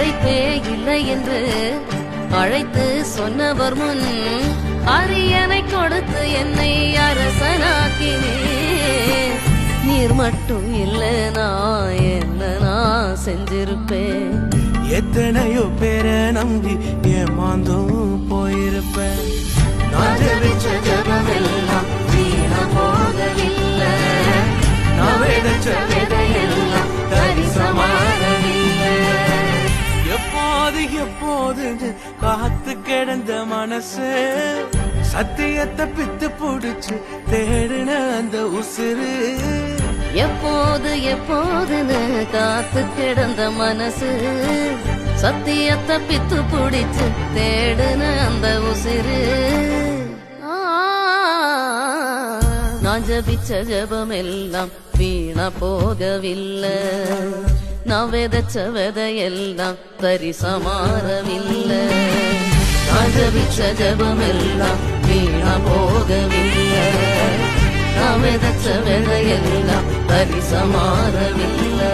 படிப்பே இல்லை என்று அழைத்து சொன்னவர் முன் அரியணை கொடுத்து என்னை அரசனாக்கினே. நீர் மட்டும் இல்லைனா என்ன நான் செஞ்சிருப்பேன். எத்தனையோ பேரை நம்பி ஏமாந்தும் போயிருப்பேன். நான் ஜெபிச்ச ஜெபமெல்லாம் வீணா போகவில்லை. நான் விதைச்ச விதையெல்லாம் தரிசமாகவில்லை. எப்போது எப்போது காத்து கிடந்த மனசு சத்தியத்தை பித்து புடிச்சு தேடின அந்த உசுறு. எப்போது எப்போதுன்னு காத்து கிடந்த மனசு சத்தியத்தை பித்து புடிச்சு தேடுன அந்த உசிறு. நான் ஜபிச்ச ஜபம் எல்லாம் வீணா போகவில்லை. நான் விதைச்ச விதையெல்லாம் தரிசமாறவில்லை. நான் ஜபிச்ச ஜபம் எல்லாம் வீணா போகவில்லை. நான் விதைச்ச விதையெல்லாம் தரிசமாறவில்லை.